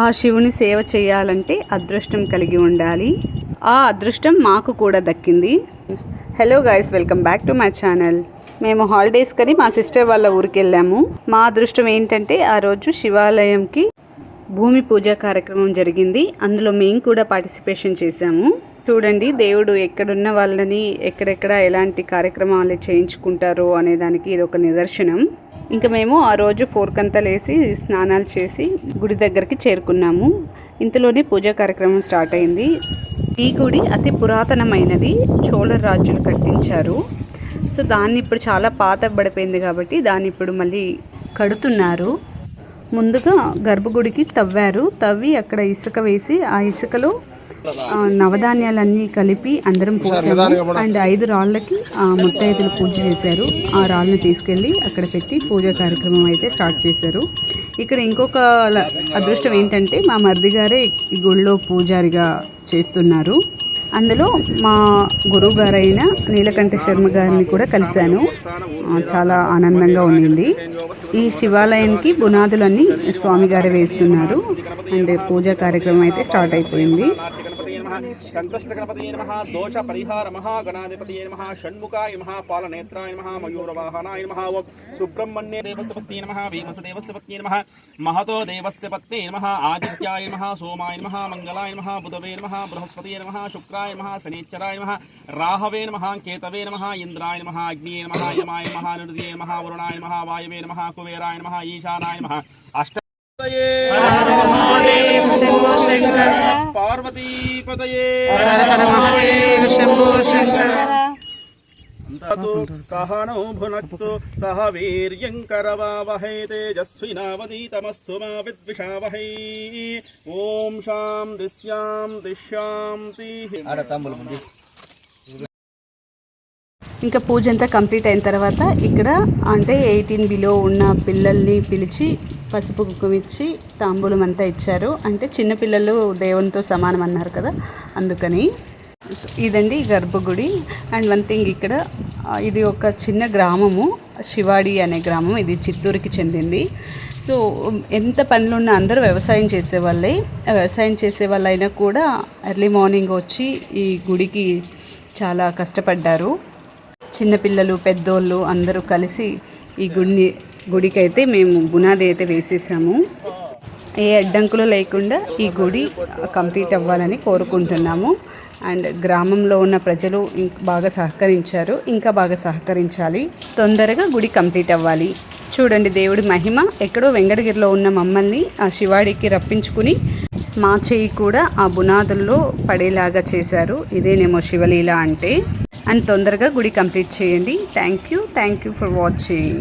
ఆ శివుని సేవ చేయాలంటే అదృష్టం కలిగి ఉండాలి. ఆ అదృష్టం మాకు కూడా దక్కింది. Hello guys, welcome back to my channel. మేము హాలిడేస్ కని మా సిస్టర్ వాళ్ళ ఊరికి వెళ్ళాము. మా అదృష్టం ఏంటంటే ఆ రోజు శివాలయంకి భూమి పూజ కార్యక్రమం జరిగింది. అందులో మేము కూడా పార్టిసిపేషన్ చేశాము. చూడండి, దేవుడు ఎక్కడున్న వాళ్ళని ఎక్కడెక్కడ ఎలాంటి కార్యక్రమాలు చేయించుకుంటారో అనే దానికి ఇది ఒక నిదర్శనం. ఇంకా మేము ఆ రోజు 4 గంటలు వేసి స్నానాలు చేసి గుడి దగ్గరికి చేరుకున్నాము. ఇంతలోనే పూజా కార్యక్రమం స్టార్ట్ అయింది. ఈ గుడి అతి పురాతనమైనది, చోళ రాజులు కట్టించారు. సో దాన్ని ఇప్పుడు చాలా పాతబడిపోయింది కాబట్టి దాన్ని ఇప్పుడు మళ్ళీ కడుతున్నారు. ముందుగా గర్భగుడికి తవ్వి అక్కడ ఇసుక వేసి ఆ ఇసుకలో నవధాన్యాలన్నీ కలిపి అందరం పోసాము. అండ్ 5 రాళ్ళకి ముత్తైదులు పూజ చేశారు. ఆ రాళ్ళని తీసుకెళ్ళి అక్కడ పెట్టి పూజా కార్యక్రమం అయితే స్టార్ట్ చేశారు. ఇక్కడ ఇంకొక అదృష్టం ఏంటంటే మా మరిది గారే ఈ గుళ్ళో పూజారిగా చేస్తున్నారు. అందులో మా గురువు గారైన నీలకంఠ శర్మ గారిని కూడా కలిశాను. చాలా ఆనందంగా ఉండింది. ఈ శివాలయానికి బునాదులన్నీ స్వామిగారే వేస్తున్నారు. అండ్ పూజా కార్యక్రమం అయితే స్టార్ట్ అయిపోయింది. సంకష్ట గణపతయే నమః, దోష పరిహార మహాగణాధిపతయే నమః, షణ్ముఖాయ నమః, పాలనేత్రాయ నమః, మయూరవాహనాయ నమః, ఓం సుబ్రహ్మణ్య దేవస్య పత్యే నమః, వీమస దేవస్య పత్యే నమః, మహతో దేవస్య పత్యే నమః, ఆదిత్యాయ నమః, సోమాయ నమః, మంగళాయ నమః, బుధవే నమః, బృహస్పతయే నమః, శుక్రాయ నమః, శనిశ్చరాయ నమః, రాహవే నమః, కేతవే నమః, ఇంద్రాయ నమః, అగ్నియే నమః, యమాయ నమః, నిరుదయే నమః, వరుణాయ నమః, వాయవే నమః, కుబేరాయ నమః, ఈశానాయ నమః. పార్వతీపతయే సహనౌ భునక్తు సహ వీర్యం కరవావహై తేజస్వినావదీతమస్తు మా విద్విషావహై. ఓం శాంతి శాంతి శాంతి. ఇంకా పూజ అంతా కంప్లీట్ అయిన తర్వాత ఇక్కడ అంటే 18 బిలో ఉన్న పిల్లల్ని పిలిచి పసుపు కుంకుమిచ్చి తాంబూలం అంతా ఇచ్చారు. అంటే చిన్నపిల్లలు దేవునితో సమానం అన్నారు కదా, అందుకని. ఇదండి గర్భగుడి. అండ్ వన్ థింగ్, ఇక్కడ ఇది ఒక చిన్న గ్రామము, శివాడి అనే గ్రామం. ఇది చిత్తూరుకి చెందింది. సో ఎంత పనులున్నా అందరూ వ్యవసాయం చేసేవాళ్ళే. వ్యవసాయం చేసే వాళ్ళైనా కూడా ఎర్లీ మార్నింగ్ వచ్చి ఈ గుడికి చాలా కష్టపడ్డారు. చిన్నపిల్లలు పెద్దోళ్ళు అందరూ కలిసి ఈ గుడికి అయితే మేము బునాది అయితే వేసేసాము. ఏ అడ్డంకులు లేకుండా ఈ గుడి కంప్లీట్ అవ్వాలని కోరుకుంటున్నాము. అండ్ గ్రామంలో ఉన్న ప్రజలు బాగా సహకరించారు, ఇంకా బాగా సహకరించాలి. తొందరగా గుడి కంప్లీట్ అవ్వాలి. చూడండి, దేవుడి మహిమ. ఎక్కడో వెంకటగిరిలో ఉన్న మమ్మల్ని ఆ శివాడికి రప్పించుకుని మా చెయ్యి కూడా ఆ బునాదుల్లో పడేలాగా చేశారు. ఇదేనేమో శివలీల అంటే. అండ్ తొందరగా గుడి కంప్లీట్ చేయండి. Thank you for watching.